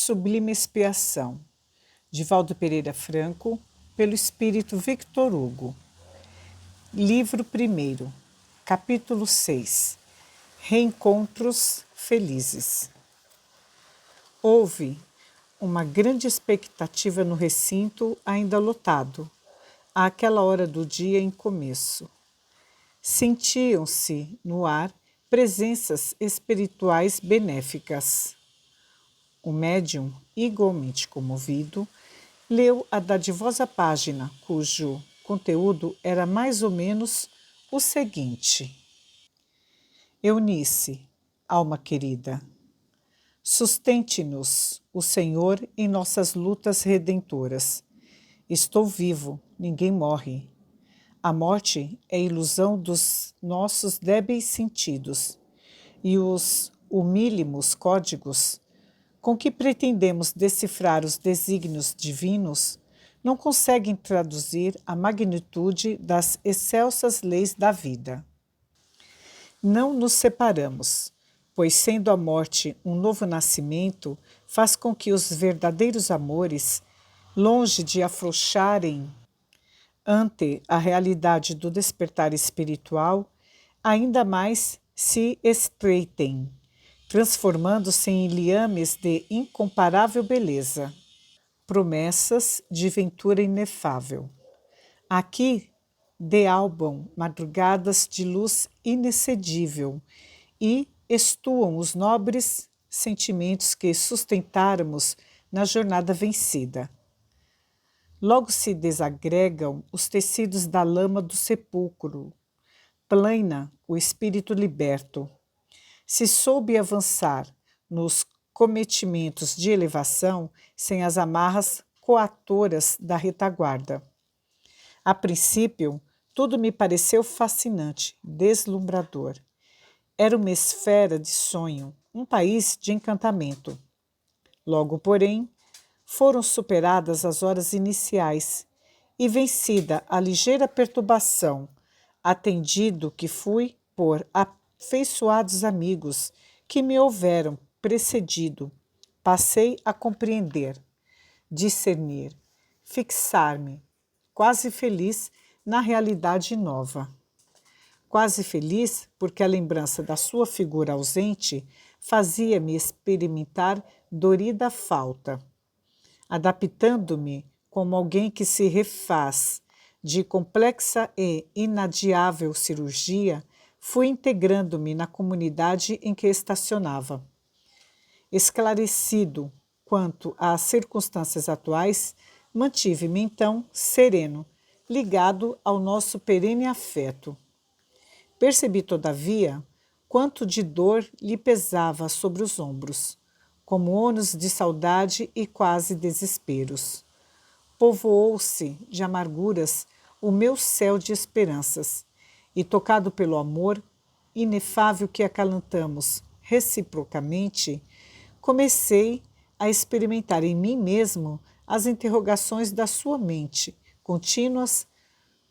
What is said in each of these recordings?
sublime expiação, de Valdo Pereira Franco, pelo espírito Victor Hugo. Livro 1º, capítulo 6. Reencontros felizes. Houve uma grande expectativa no recinto ainda lotado, àquela hora do dia em começo. Sentiam-se no ar presenças espirituais benéficas. O médium, igualmente comovido, leu a dadivosa página, cujo conteúdo era mais ou menos o seguinte: Eunice, alma querida, sustente-nos o Senhor em nossas lutas redentoras. Estou vivo, ninguém morre. A morte é a ilusão dos nossos débeis sentidos, e os humílimos códigos com que pretendemos decifrar os desígnios divinos não conseguem traduzir a magnitude das excelsas leis da vida. Não nos separamos, pois sendo a morte um novo nascimento, faz com que os verdadeiros amores, longe de afrouxarem ante a realidade do despertar espiritual, ainda mais se estreitem, transformando-se em liames de incomparável beleza, promessas de ventura inefável. Aqui dealbam madrugadas de luz inexcedível e estuam os nobres sentimentos que sustentáramos na jornada vencida. Logo se desagregam os tecidos da lama do sepulcro, plana o espírito liberto. Se soube avançar nos cometimentos de elevação sem as amarras coatoras da retaguarda. A princípio, tudo me pareceu fascinante, deslumbrador. Era uma esfera de sonho, um país de encantamento. Logo, porém, foram superadas as horas iniciais e vencida a ligeira perturbação, atendido que fui por afeiçoados amigos que me houveram precedido, passei a compreender, discernir, fixar-me, quase feliz na realidade nova. Quase feliz porque a lembrança da sua figura ausente fazia-me experimentar dorida falta. Adaptando-me como alguém que se refaz de complexa e inadiável cirurgia, fui integrando-me na comunidade em que estacionava. Esclarecido quanto às circunstâncias atuais, mantive-me então sereno, ligado ao nosso perene afeto. Percebi, todavia, quanto de dor lhe pesava sobre os ombros, como ônus de saudade e quase desesperos. Povoou-se de amarguras o meu céu de esperanças, e tocado pelo amor inefável que acalantamos reciprocamente, comecei a experimentar em mim mesmo as interrogações da sua mente, contínuas,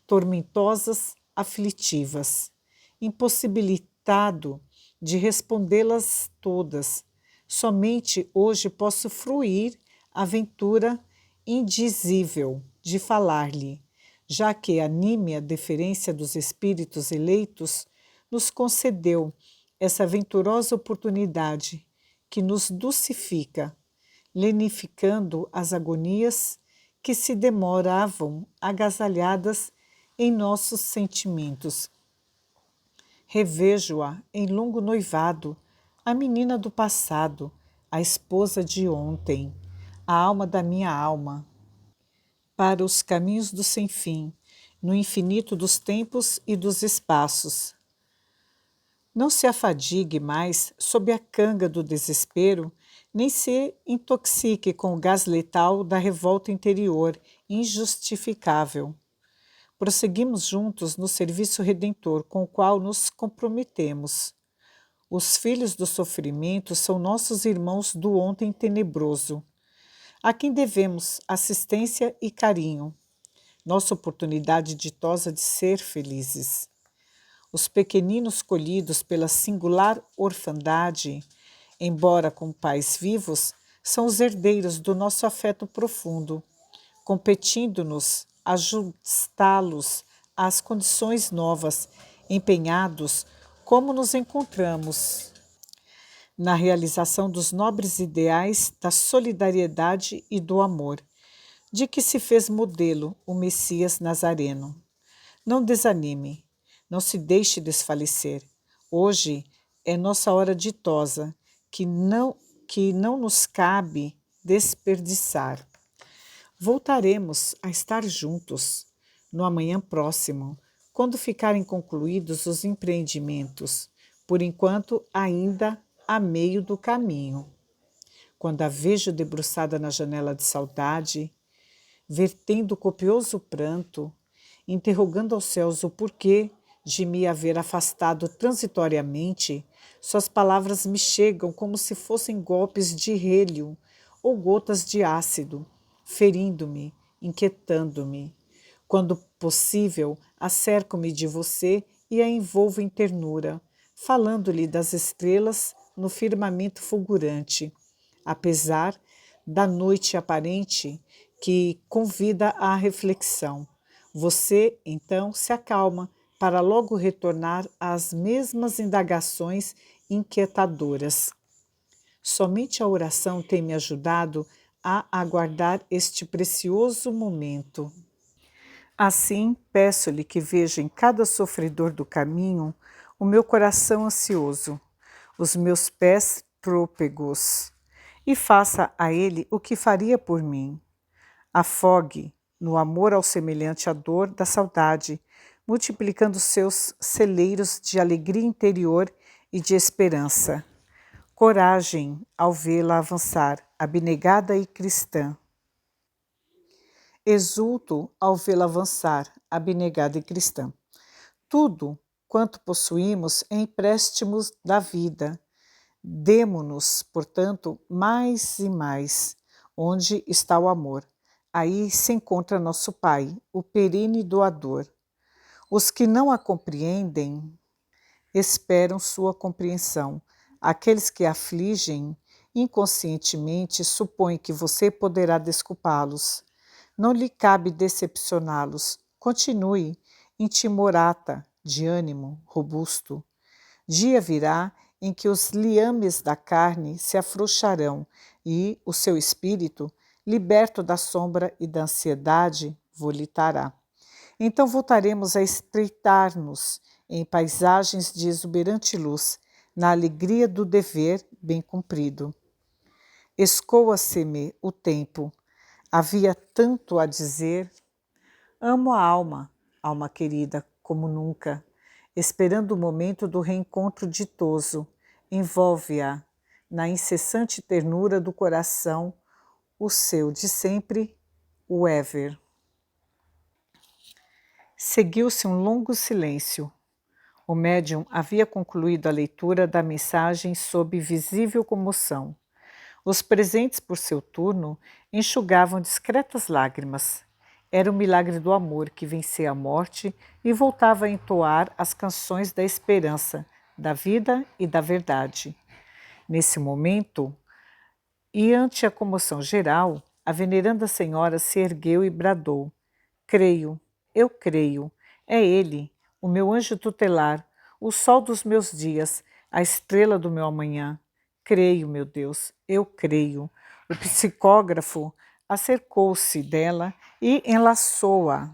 tormentosas, aflitivas, impossibilitado de respondê-las todas. Somente hoje posso fruir a ventura indizível de falar-lhe, já que a nímia deferência dos espíritos eleitos nos concedeu essa venturosa oportunidade que nos dulcifica, lenificando as agonias que se demoravam agasalhadas em nossos sentimentos. Revejo-a em longo noivado, a menina do passado, a esposa de ontem, a alma da minha alma, para os caminhos do sem-fim, no infinito dos tempos e dos espaços. Não se afadigue mais sob a canga do desespero, nem se intoxique com o gás letal da revolta interior, injustificável. Prosseguimos juntos no serviço redentor com o qual nos comprometemos. Os filhos do sofrimento são nossos irmãos do ontem tenebroso, a quem devemos assistência e carinho, nossa oportunidade ditosa de ser felizes. Os pequeninos colhidos pela singular orfandade, embora com pais vivos, são os herdeiros do nosso afeto profundo, competindo-nos ajustá-los às condições novas, empenhados como nos encontramos na realização dos nobres ideais da solidariedade e do amor, de que se fez modelo o Messias Nazareno. Não desanime, não se deixe desfalecer. Hoje é nossa hora ditosa, que não nos cabe desperdiçar. Voltaremos a estar juntos no amanhã próximo, quando ficarem concluídos os empreendimentos, por enquanto ainda a meio do caminho. Quando a vejo debruçada na janela de saudade, vertendo copioso pranto, interrogando aos céus o porquê de me haver afastado transitoriamente, suas palavras me chegam como se fossem golpes de relho ou gotas de ácido, ferindo-me, inquietando-me. Quando possível, acerco-me de você e a envolvo em ternura, falando-lhe das estrelas no firmamento fulgurante, apesar da noite aparente que convida à reflexão. Você, então, se acalma para logo retornar às mesmas indagações inquietadoras. Somente a oração tem me ajudado a aguardar este precioso momento. Assim, peço-lhe que veja em cada sofredor do caminho o meu coração ansioso, os meus pés trôpegos, e faça a ele o que faria por mim. Afogue no amor ao semelhante a dor da saudade, multiplicando seus celeiros de alegria interior e de esperança. Coragem ao vê-la avançar, abnegada e cristã. Exulto ao vê-la avançar, abnegada e cristã. Tudo quanto possuímos é empréstimos da vida. Demo-nos, portanto, mais e mais. Onde está o amor? Aí se encontra nosso Pai, o perene doador. Os que não a compreendem esperam sua compreensão. Aqueles que afligem inconscientemente supõem que você poderá desculpá-los. Não lhe cabe decepcioná-los. Continue intimorata, de ânimo robusto. Dia virá em que os liames da carne se afrouxarão e o seu espírito, liberto da sombra e da ansiedade, volitará. Então voltaremos a estreitar-nos em paisagens de exuberante luz, na alegria do dever bem cumprido. Escoa-se-me o tempo. Havia tanto a dizer. Amo a alma, alma querida, como nunca, esperando o momento do reencontro ditoso. Envolve-a na incessante ternura do coração, o seu de sempre, o Ever. Seguiu-se um longo silêncio. O médium havia concluído a leitura da mensagem sob visível comoção. Os presentes, por seu turno, enxugavam discretas lágrimas. Era o milagre do amor que vencia a morte e voltava a entoar as canções da esperança, da vida e da verdade. Nesse momento, e ante a comoção geral, a veneranda senhora se ergueu e bradou: Creio, eu creio, é ele, o meu anjo tutelar, o sol dos meus dias, a estrela do meu amanhã. Creio, meu Deus, eu creio. O psicógrafo acercou-se dela e enlaçou-a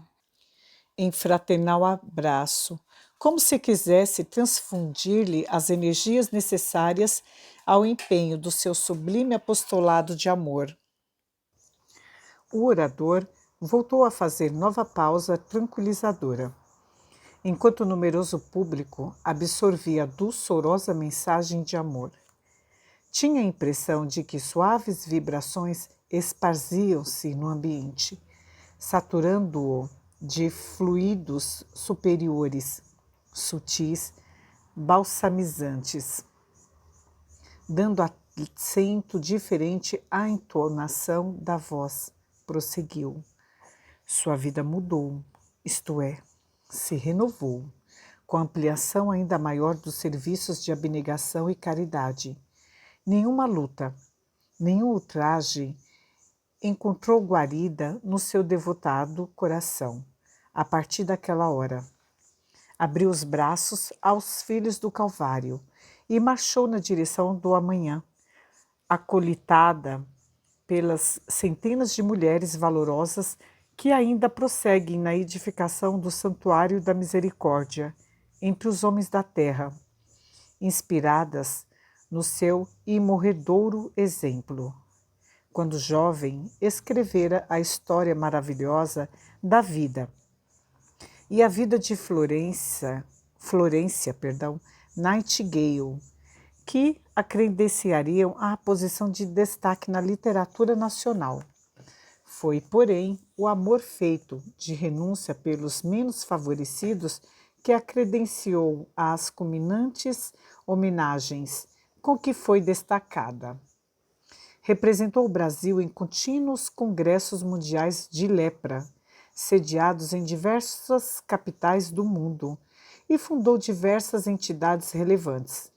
em fraternal abraço, como se quisesse transfundir-lhe as energias necessárias ao empenho do seu sublime apostolado de amor. O orador voltou a fazer nova pausa tranquilizadora, enquanto o numeroso público absorvia a dulçorosa mensagem de amor. Tinha a impressão de que suaves vibrações esparziam-se no ambiente, saturando-o de fluidos superiores, sutis, balsamizantes, dando acento diferente à entonação da voz. Prosseguiu. Sua vida mudou, isto é, se renovou, com ampliação ainda maior dos serviços de abnegação e caridade. Nenhuma luta, Nenhum ultraje encontrou guarida no seu devotado coração. A partir daquela hora, abriu os braços aos filhos do Calvário e marchou na direção do amanhã, acolitada pelas centenas de mulheres valorosas que ainda prosseguem na edificação do Santuário da Misericórdia entre os homens da terra, inspiradas no seu imorredouro exemplo. Quando jovem, escrevera a história maravilhosa da vida. E a vida de Florência, Nightingale, que a credenciariam à posição de destaque na literatura nacional. Foi, porém, o amor feito de renúncia pelos menos favorecidos que a credenciou às culminantes homenagens com que foi destacada. Representou o Brasil em contínuos congressos mundiais de lepra, sediados em diversas capitais do mundo, e fundou diversas entidades relevantes.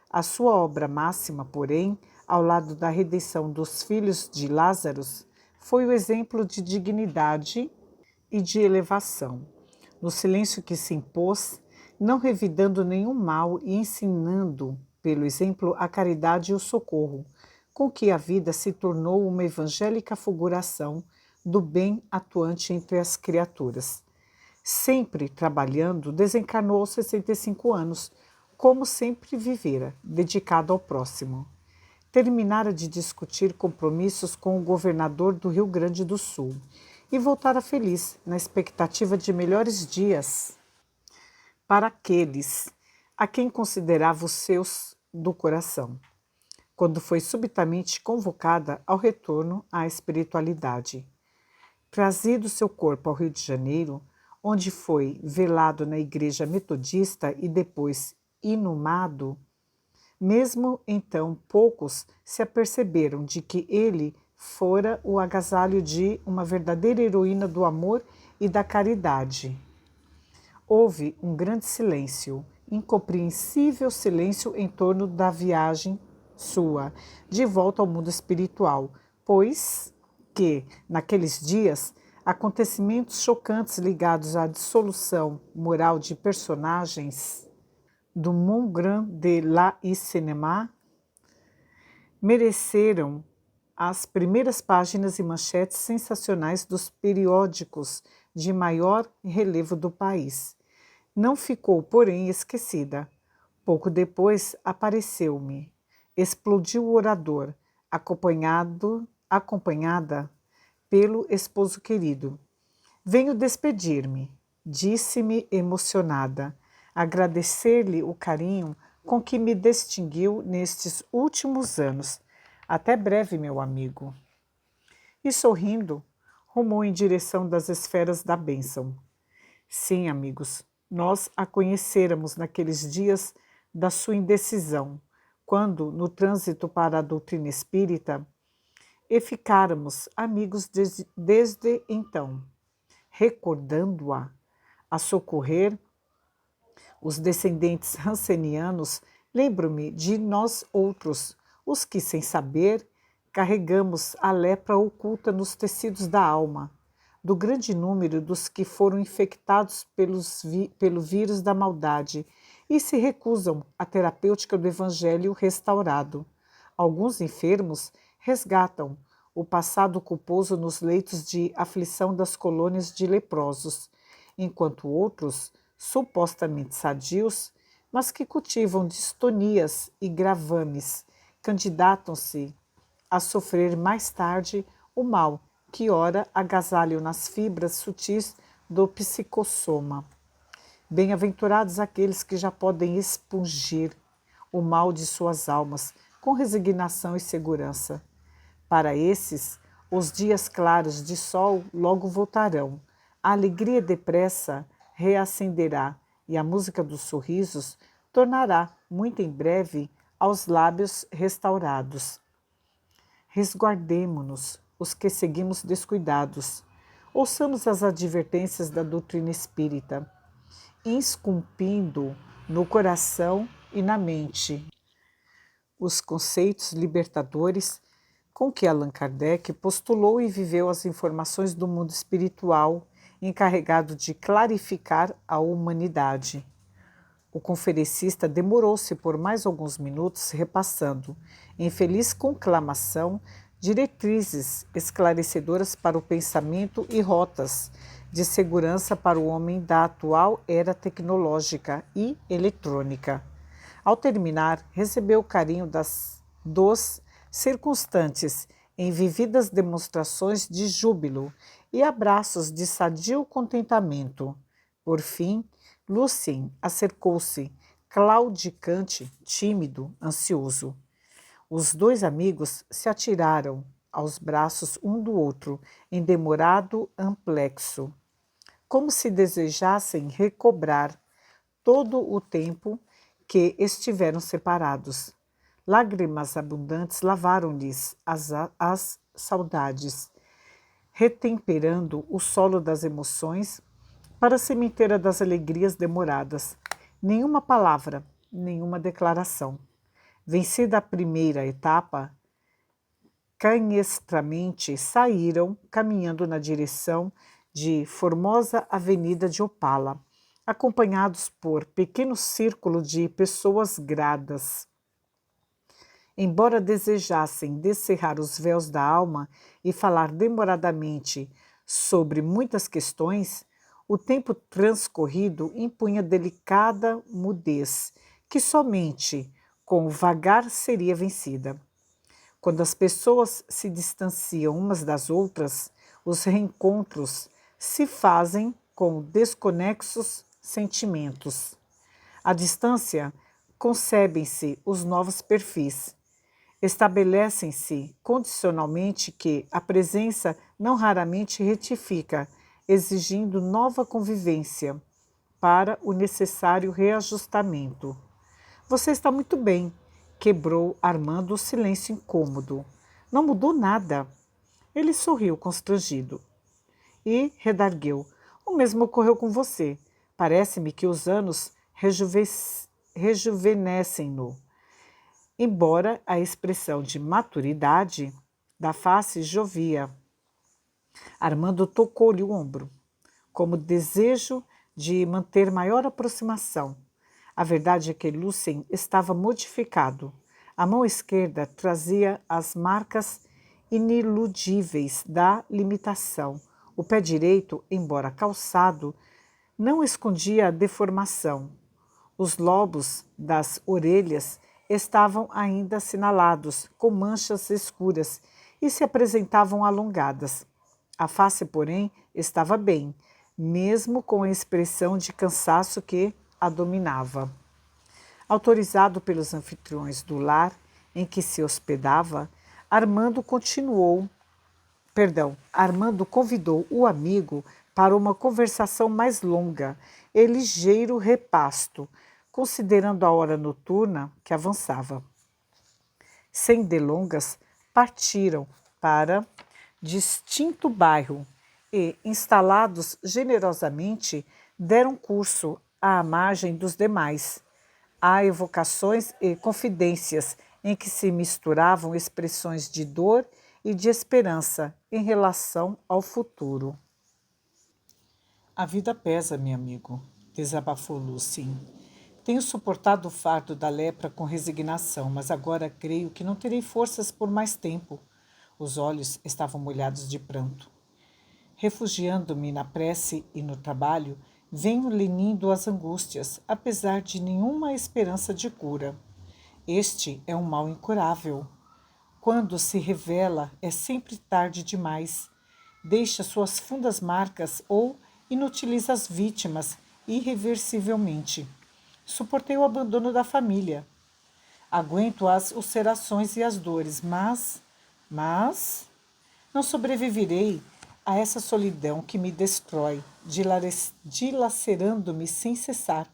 A sua obra máxima, porém, ao lado da redenção dos filhos de Lázaro, foi o exemplo de dignidade e de elevação. No silêncio que se impôs, não revidando nenhum mal e ensinando, pelo exemplo, a caridade e o socorro, com que a vida se tornou uma evangélica fulguração do bem atuante entre as criaturas. Sempre trabalhando, desencarnou aos 65 anos, como sempre vivera, dedicado ao próximo. Terminara de discutir compromissos com o governador do Rio Grande do Sul e voltara feliz, na expectativa de melhores dias para aqueles a quem considerava os seus do coração, quando foi subitamente convocada ao retorno à espiritualidade. Trazido seu corpo ao Rio de Janeiro, onde foi velado na igreja metodista e depois inumado, mesmo então poucos se aperceberam de que ele fora o agasalho de uma verdadeira heroína do amor e da caridade. Houve um grande silêncio, incompreensível silêncio em torno da viagem sua, de volta ao mundo espiritual, pois que, naqueles dias, acontecimentos chocantes ligados à dissolução moral de personagens do Monde Grand de la Cinéma mereceram as primeiras páginas e manchetes sensacionais dos periódicos de maior relevo do país. Não ficou, porém, esquecida. Pouco depois apareceu-me. Explodiu o orador, acompanhada pelo esposo querido. Venho despedir-me, disse-me emocionada, agradecer-lhe o carinho com que me distinguiu nestes últimos anos. Até breve, meu amigo. E sorrindo, rumou em direção das esferas da bênção. Sim, amigos, nós a conhecêramos naqueles dias da sua indecisão, quando, no trânsito para a doutrina espírita, e ficáramos amigos desde então, recordando-a a socorrer os descendentes rancenianos. Lembro-me de nós outros, os que, sem saber, carregamos a lepra oculta nos tecidos da alma, do grande número dos que foram infectados pelo vírus da maldade e se recusam à terapêutica do Evangelho restaurado. Alguns enfermos resgatam o passado culposo nos leitos de aflição das colônias de leprosos, enquanto outros, supostamente sadios, mas que cultivam distonias e gravames, candidatam-se a sofrer mais tarde o mal que ora agasalham nas fibras sutis do psicossoma. Bem-aventurados aqueles que já podem expungir o mal de suas almas com resignação e segurança. Para esses, os dias claros de sol logo voltarão, a alegria depressa reacenderá e a música dos sorrisos tornará, muito em breve, aos lábios restaurados. Resguardemo-nos, os que seguimos descuidados. Ouçamos as advertências da doutrina espírita, esculpindo no coração e na mente os conceitos libertadores, com que Allan Kardec postulou e viveu as informações do mundo espiritual, encarregado de clarificar a humanidade. O conferencista demorou-se por mais alguns minutos repassando, em feliz conclamação, diretrizes esclarecedoras para o pensamento e rotas de segurança para o homem da atual era tecnológica e eletrônica. Ao terminar, recebeu o carinho dos circunstantes em vividas demonstrações de júbilo e abraços de sadio contentamento. Por fim, Lucien acercou-se, claudicante, tímido, ansioso. Os dois amigos se atiraram aos braços um do outro, em demorado amplexo, como se desejassem recobrar todo o tempo que estiveram separados. Lágrimas abundantes lavaram-lhes as saudades, retemperando o solo das emoções para a sementeira das alegrias demoradas. Nenhuma palavra, nenhuma declaração. Vencida a primeira etapa, canhestramente saíram caminhando na direção de formosa avenida de Opala, acompanhados por pequeno círculo de pessoas gradas. Embora desejassem descerrar os véus da alma e falar demoradamente sobre muitas questões, o tempo transcorrido impunha delicada mudez, que somente com o vagar seria vencida. Quando as pessoas se distanciam umas das outras, os reencontros se fazem com desconexos sentimentos. À distância, concebem-se os novos perfis. Estabelecem-se condicionalmente que a presença não raramente retifica, exigindo nova convivência para o necessário reajustamento. Você está muito bem, quebrou Armando o silêncio incômodo. Não mudou nada. Ele sorriu constrangido e redargueu. O mesmo ocorreu com você. Parece-me que os anos rejuvenescem-no. Embora a expressão de maturidade da face jovia. Armando tocou-lhe o ombro, como desejo de manter maior aproximação. A verdade é que Lucien estava modificado. A mão esquerda trazia as marcas iniludíveis da limitação. O pé direito, embora calçado, não escondia a deformação. Os lobos das orelhas estavam ainda assinalados, com manchas escuras, e se apresentavam alongadas. A face, porém, estava bem, mesmo com a expressão de cansaço que a dominava. Autorizado pelos anfitriões do lar em que se hospedava, Armando convidou o amigo para uma conversação mais longa e ligeiro repasto, considerando a hora noturna que avançava. Sem delongas, partiram para distinto bairro e, instalados generosamente, deram curso à margem dos demais. Há evocações e confidências em que se misturavam expressões de dor e de esperança em relação ao futuro. A vida pesa, meu amigo, desabafou Lucien. Tenho suportado o fardo da lepra com resignação, mas agora creio que não terei forças por mais tempo. Os olhos estavam molhados de pranto. Refugiando-me na prece e no trabalho, venho lenindo as angústias, apesar de nenhuma esperança de cura. Este é um mal incurável. Quando se revela, é sempre tarde demais. Deixa suas fundas marcas ou inutiliza as vítimas irreversivelmente. Suportei o abandono da família. Aguento as ulcerações e as dores, mas não sobreviverei a essa solidão que me destrói, dilacerando-me sem cessar.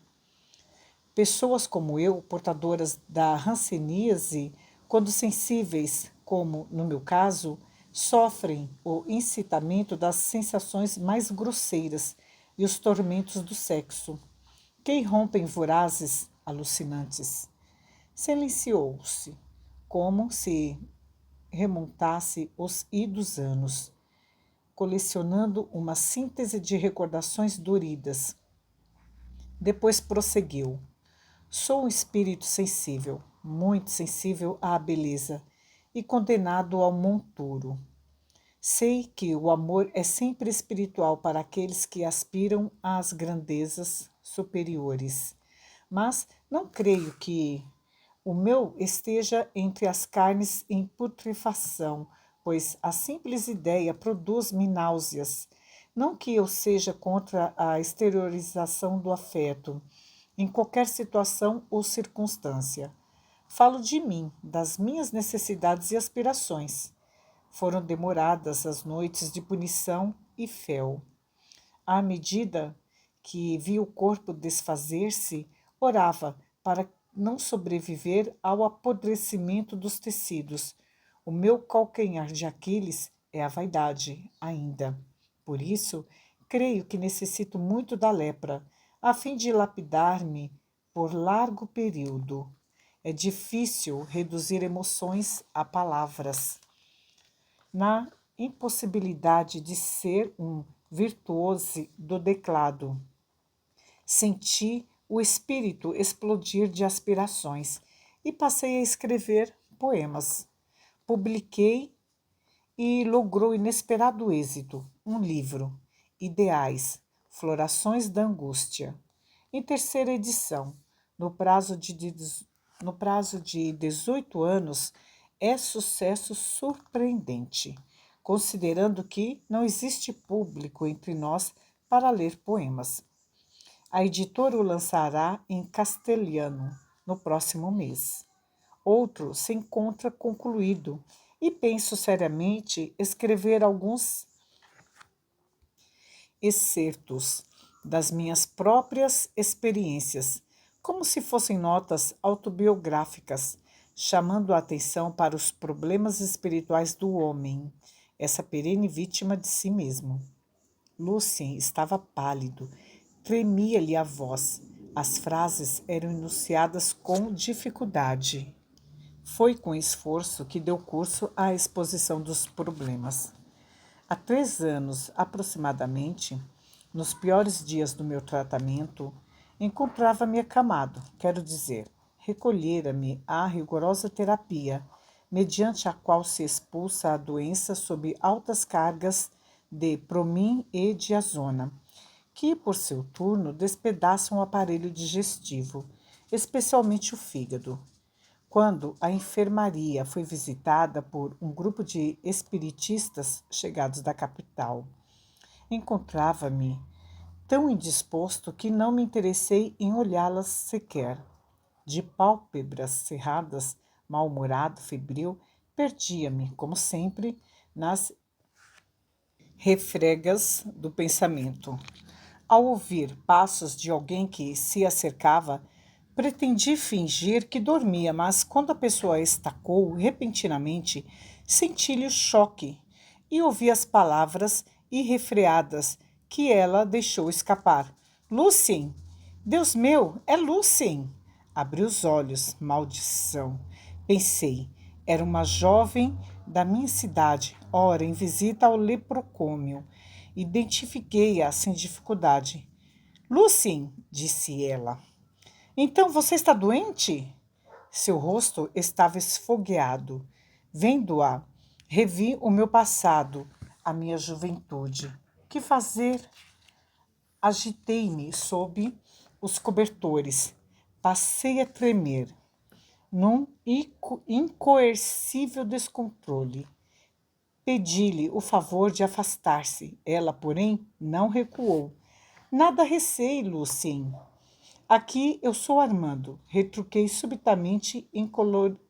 Pessoas como eu, portadoras da hanseníase, quando sensíveis, como no meu caso, sofrem o incitamento das sensações mais grosseiras e os tormentos do sexo, que irrompem vorazes, alucinantes. Silenciou-se, como se remontasse os idos anos, colecionando uma síntese de recordações doridas. Depois prosseguiu. Sou um espírito sensível, muito sensível à beleza e condenado ao monturo. Sei que o amor é sempre espiritual para aqueles que aspiram às grandezas superiores, mas não creio que o meu esteja entre as carnes em putrefação, pois a simples ideia produz-me náuseas. Não que eu seja contra a exteriorização do afeto, em qualquer situação ou circunstância. Falo de mim, das minhas necessidades e aspirações. Foram demoradas as noites de punição e fel. À medida que vi o corpo desfazer-se, orava para não sobreviver ao apodrecimento dos tecidos. O meu calcanhar de Aquiles é a vaidade, ainda. Por isso, creio que necessito muito da lepra, a fim de lapidar-me por largo período. É difícil reduzir emoções a palavras. Na impossibilidade de ser um virtuoso do teclado, senti o espírito explodir de aspirações e passei a escrever poemas. Publiquei e logrou inesperado êxito, um livro, Ideais, Florações da Angústia, em terceira edição, no prazo de 18 anos, é sucesso surpreendente, considerando que não existe público entre nós para ler poemas. A editora o lançará em castelhano no próximo mês. Outro se encontra concluído e penso seriamente escrever alguns excertos das minhas próprias experiências, como se fossem notas autobiográficas, chamando a atenção para os problemas espirituais do homem, essa perene vítima de si mesmo. Lucien estava pálido, tremia-lhe a voz. As frases eram enunciadas com dificuldade. Foi com esforço que deu curso à exposição dos problemas. Há 3 anos, aproximadamente, nos piores dias do meu tratamento, encontrava-me acamado, quero dizer, recolhera-me à rigorosa terapia, mediante a qual se expulsa a doença sob altas cargas de promin e diazona, que, por seu turno, despedaçam o aparelho digestivo, especialmente o fígado. Quando a enfermaria foi visitada por um grupo de espiritistas chegados da capital, encontrava-me tão indisposto que não me interessei em olhá-las sequer. De pálpebras cerradas, mal-humorado, febril, perdia-me, como sempre, nas refregas do pensamento. Ao ouvir passos de alguém que se acercava, pretendi fingir que dormia, mas quando a pessoa estacou, repentinamente, senti-lhe o choque e ouvi as palavras irrefreadas que ela deixou escapar. Lucien! Deus meu, é Lucien! Abri os olhos, maldição. Pensei, era uma jovem da minha cidade, ora em visita ao leprocômio. Identifiquei-a sem dificuldade. Lucien, disse ela. Então você está doente? Seu rosto estava esfogueado. Vendo-a, revi o meu passado, a minha juventude. Que fazer? Agitei-me sob os cobertores. Passei a tremer, num incoercível descontrole. Pedi-lhe o favor de afastar-se. Ela, porém, não recuou. Nada receio, Lucien. Aqui eu sou Armando, retruquei subitamente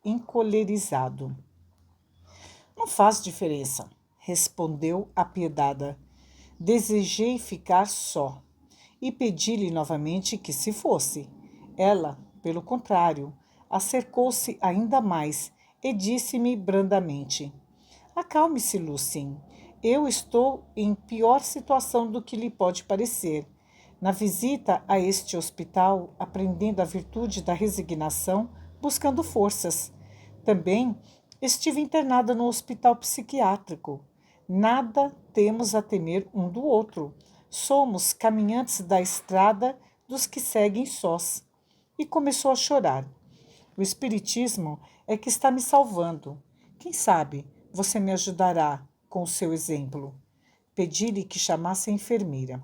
encolerizado. Não faz diferença, respondeu apiedada. Desejei ficar só e pedi-lhe novamente que se fosse. Ela, pelo contrário, acercou-se ainda mais e disse-me brandamente: Acalme-se, Lucien. Eu estou em pior situação do que lhe pode parecer. Na visita a este hospital, aprendendo a virtude da resignação, buscando forças. Também Estive internada no hospital psiquiátrico. Nada temos a temer um do outro. Somos caminhantes da estrada dos que seguem sós. E começou a chorar. O Espiritismo é que está me salvando. Quem sabe você me ajudará com o seu exemplo. Pedi-lhe que chamasse a enfermeira.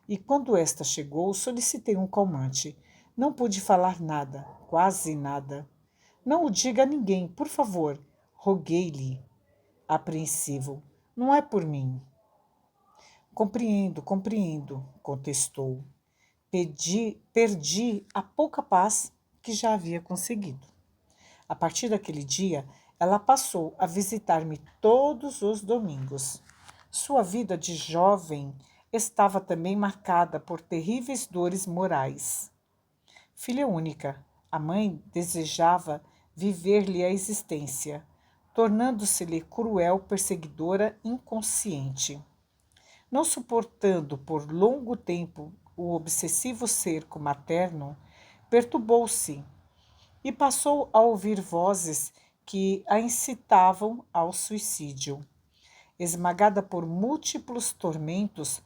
E quando esta chegou, solicitei um calmante. Não pude falar nada, quase nada. Não o diga a ninguém, por favor, roguei-lhe, apreensivo. Não é por mim. Compreendo, contestou. Perdi a pouca paz que já havia conseguido. A partir daquele dia, ela passou a visitar-me todos os domingos. Sua vida de jovem estava também marcada por terríveis dores morais. Filha única, a mãe desejava viver-lhe a existência, tornando-se-lhe cruel perseguidora inconsciente. Não suportando por longo tempo o obsessivo cerco materno, perturbou-se e passou a ouvir vozes que a incitavam ao suicídio. Esmagada por múltiplos tormentos,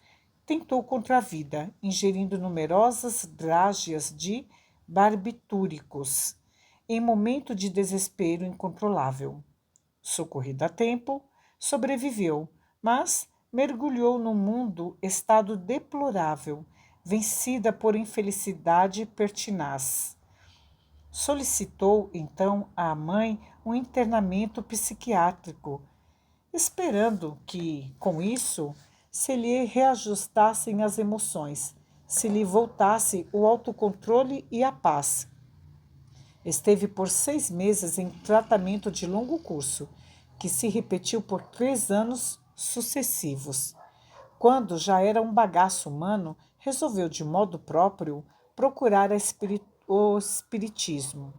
tentou contra a vida, ingerindo numerosas drágeas de barbitúricos, em momento de desespero incontrolável. Socorrida a tempo, sobreviveu, mas mergulhou num mundo estado deplorável, vencida por infelicidade pertinaz. Solicitou, então, à mãe um internamento psiquiátrico, esperando que, com isso, se lhe reajustassem as emoções, se lhe voltasse o autocontrole e a paz. Esteve por 6 meses em tratamento de longo curso, que se repetiu por 3 anos sucessivos. Quando já era um bagaço humano, resolveu de modo próprio procurar o espiritismo.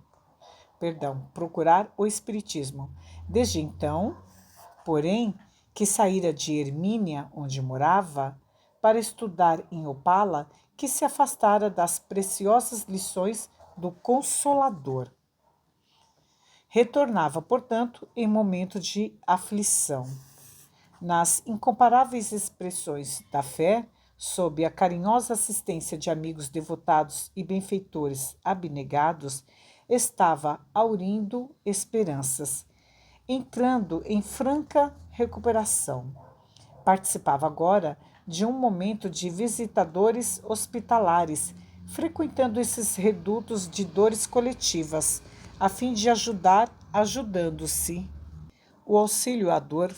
Desde então, porém, que saíra de Hermínia, onde morava, para estudar em Opala, que se afastara das preciosas lições do Consolador. Retornava, portanto, em momento de aflição. Nas incomparáveis expressões da fé, sob a carinhosa assistência de amigos devotados e benfeitores abnegados, estava aurindo esperanças, entrando em franca recuperação. Participava agora de um momento de visitadores hospitalares, frequentando esses redutos de dores coletivas, a fim de ajudar, ajudando-se. O auxílio à dor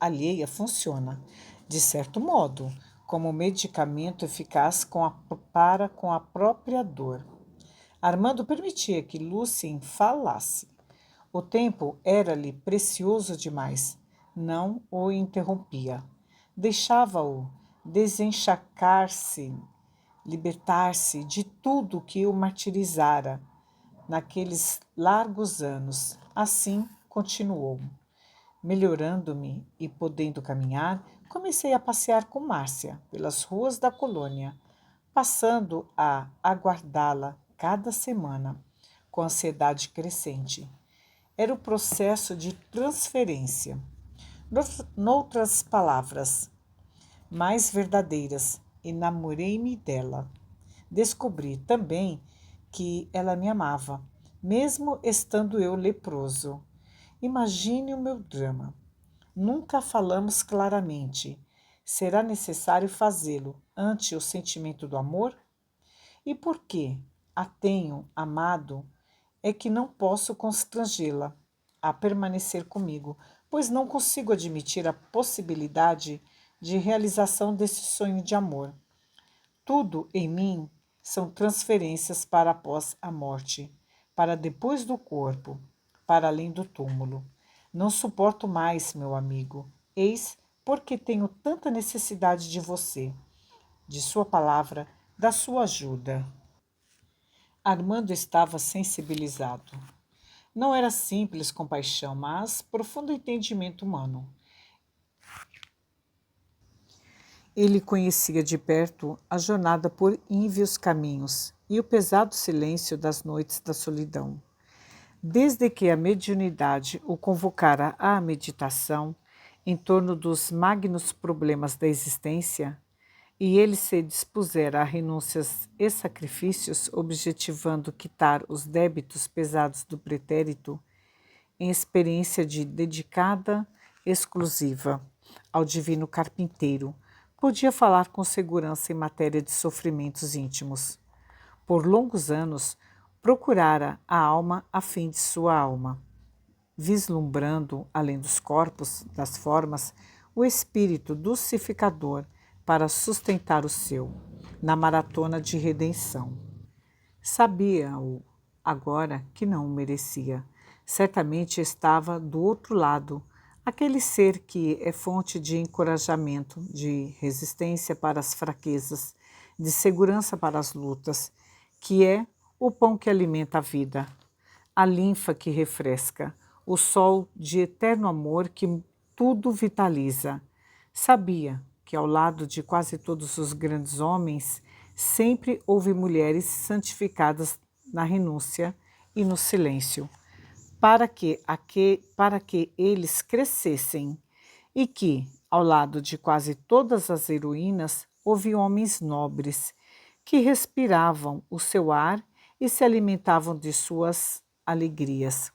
alheia funciona, de certo modo, como medicamento eficaz para com a própria dor. Armando permitia que Lúcia falasse. O tempo era-lhe precioso demais. Não o interrompia. Deixava-o desenchacar-se, libertar-se de tudo que o martirizara naqueles largos anos. Assim continuou. Melhorando-me e podendo caminhar, comecei a passear com Márcia pelas ruas da colônia, passando a aguardá-la cada semana, com ansiedade crescente. Era o processo de transferência. Noutras palavras, mais verdadeiras, enamorei-me dela. Descobri também que ela me amava, mesmo estando eu leproso. Imagine o meu drama. Nunca falamos claramente. Será necessário fazê-lo ante o sentimento do amor? E por que a tenho amado é que não posso constrangê-la a permanecer comigo, pois não consigo admitir a possibilidade de realização desse sonho de amor. Tudo em mim são transferências para após a morte, para depois do corpo, para além do túmulo. Não suporto mais, meu amigo. Eis porque tenho tanta necessidade de você, de sua palavra, da sua ajuda. Armando estava sensibilizado. Não era simples compaixão, mas profundo entendimento humano. Ele conhecia de perto a jornada por ínvios caminhos e o pesado silêncio das noites da solidão. Desde que a mediunidade o convocara à meditação em torno dos magnos problemas da existência, e ele se dispusera a renúncias e sacrifícios, objetivando quitar os débitos pesados do pretérito, em experiência de dedicada exclusiva ao divino carpinteiro, podia falar com segurança em matéria de sofrimentos íntimos. Por longos anos, procurara a alma a fim de sua alma, vislumbrando, além dos corpos, das formas, o espírito dulcificador para sustentar o seu, na maratona de redenção. Sabia-o agora que não o merecia. Certamente estava do outro lado, aquele ser que é fonte de encorajamento, de resistência para as fraquezas, de segurança para as lutas, que é o pão que alimenta a vida, a linfa que refresca, o sol de eterno amor que tudo vitaliza. Sabia que ao lado de quase todos os grandes homens, sempre houve mulheres santificadas na renúncia e no silêncio, para que eles crescessem, e que, ao lado de quase todas as heroínas, houve homens nobres, que respiravam o seu ar e se alimentavam de suas alegrias,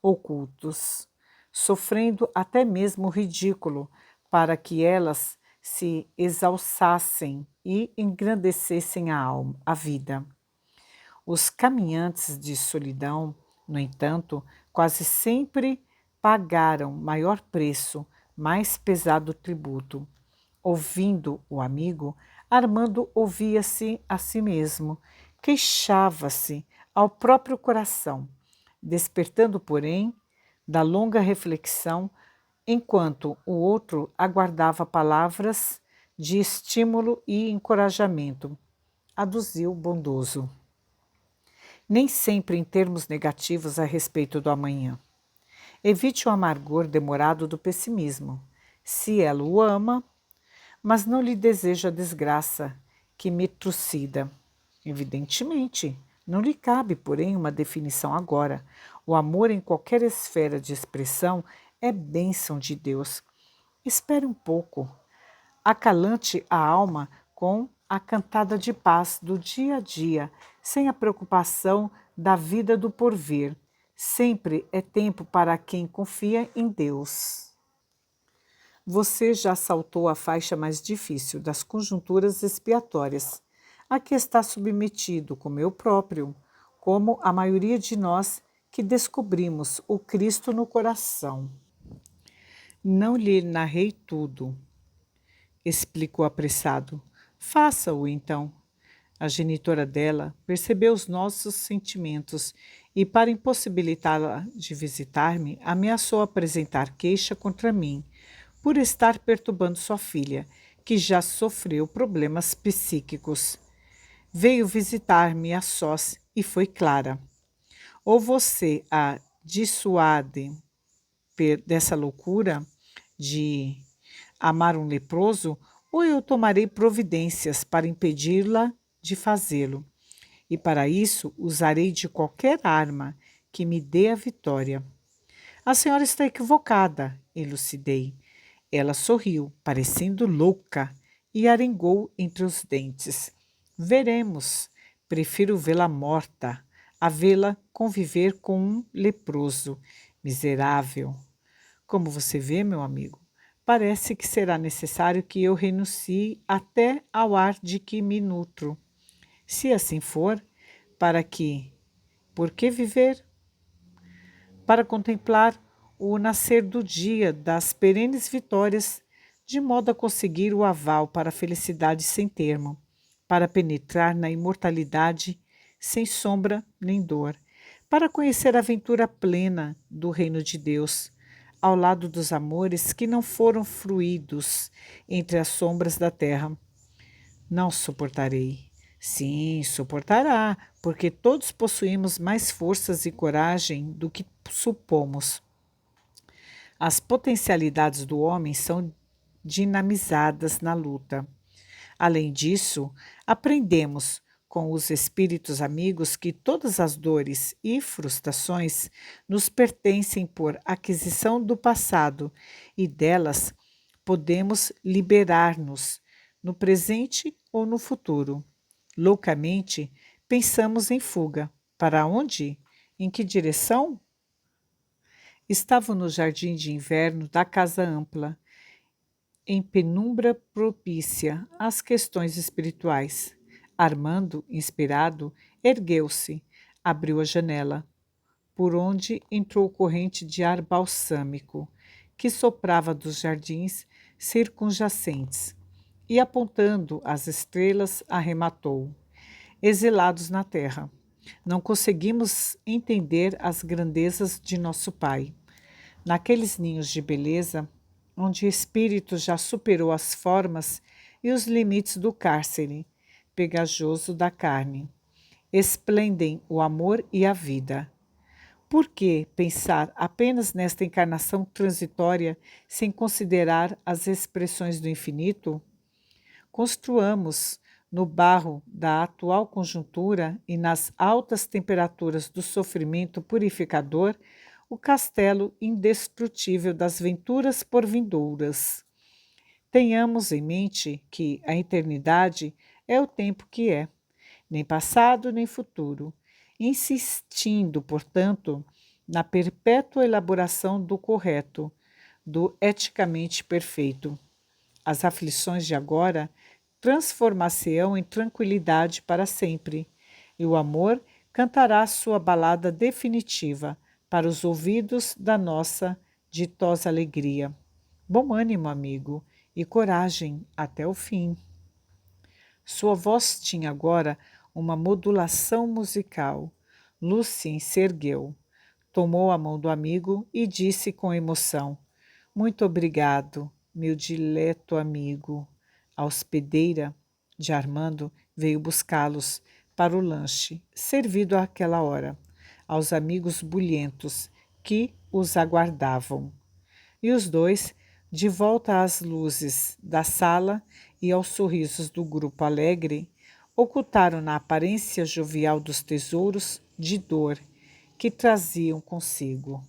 ocultos, sofrendo até mesmo o ridículo, para que elas se exalçassem e engrandecessem a alma, a vida. Os caminhantes de solidão, no entanto, quase sempre pagaram maior preço, mais pesado tributo. Ouvindo o amigo, Armando ouvia-se a si mesmo, queixava-se ao próprio coração, despertando, porém, da longa reflexão, enquanto o outro aguardava palavras de estímulo e encorajamento. Aduziu bondoso. Nem sempre em termos negativos a respeito do amanhã. Evite o amargor demorado do pessimismo. Se ela o ama, mas não lhe deseja a desgraça que me trucida. Evidentemente, não lhe cabe, porém, uma definição agora. O amor em qualquer esfera de expressão é bênção de Deus. Espere um pouco. Acalante a alma com a cantada de paz do dia a dia, sem a preocupação da vida do porvir. Sempre é tempo para quem confia em Deus. Você já saltou a faixa mais difícil das conjunturas expiatórias, a que está submetido, como eu próprio, como a maioria de nós que descobrimos o Cristo no coração. Não lhe narrei tudo, explicou apressado. Faça-o, então. A genitora dela percebeu os nossos sentimentos e, para impossibilitá-la de visitar-me, ameaçou apresentar queixa contra mim por estar perturbando sua filha, que já sofreu problemas psíquicos. Veio visitar-me a sós e foi clara. Ou você a dissuade dessa loucura de amar um leproso, ou eu tomarei providências para impedi-la de fazê-lo. E para isso usarei de qualquer arma que me dê a vitória. A senhora está equivocada, elucidei. Ela sorriu, parecendo louca, e arengou entre os dentes. Veremos. Prefiro vê-la morta a vê-la conviver com um leproso. Miserável. Como você vê, meu amigo, parece que será necessário que eu renuncie até ao ar de que me nutro. Se assim for, por que viver? Para contemplar o nascer do dia das perenes vitórias, de modo a conseguir o aval para a felicidade sem termo, para penetrar na imortalidade sem sombra nem dor, para conhecer a aventura plena do reino de Deus, ao lado dos amores que não foram fruídos entre as sombras da terra. Não suportarei. Sim, suportará, porque todos possuímos mais forças e coragem do que supomos. As potencialidades do homem são dinamizadas na luta. Além disso, aprendemos, com os espíritos amigos que todas as dores e frustrações nos pertencem por aquisição do passado e delas podemos liberar-nos no presente ou no futuro. Loucamente, pensamos em fuga. Para onde? Em que direção? Estavam no jardim de inverno da casa ampla, em penumbra propícia às questões espirituais. Armando, inspirado, ergueu-se, abriu a janela, por onde entrou corrente de ar balsâmico, que soprava dos jardins circunjacentes, e apontando às estrelas, arrematou: exilados na terra, não conseguimos entender as grandezas de nosso Pai. Naqueles ninhos de beleza, onde o espírito já superou as formas e os limites do cárcere pegajoso da carne, esplendem o amor e a vida. Por que pensar apenas nesta encarnação transitória sem considerar as expressões do infinito? Construamos no barro da atual conjuntura e nas altas temperaturas do sofrimento purificador o castelo indestrutível das venturas porvindouras. Tenhamos em mente que a eternidade é o tempo que é, nem passado nem futuro, insistindo, portanto, na perpétua elaboração do correto, do eticamente perfeito. As aflições de agora transformar-se-ão em tranquilidade para sempre, e o amor cantará sua balada definitiva para os ouvidos da nossa ditosa alegria. Bom ânimo, amigo, e coragem até o fim. Sua voz tinha agora uma modulação musical. Lucien se ergueu, tomou a mão do amigo e disse com emoção: muito obrigado, meu dileto amigo. A hospedeira de Armando veio buscá-los para o lanche, servido àquela hora, aos amigos bulhentos que os aguardavam. E os dois, de volta às luzes da sala e aos sorrisos do grupo alegre, ocultaram na aparência jovial dos tesouros de dor que traziam consigo.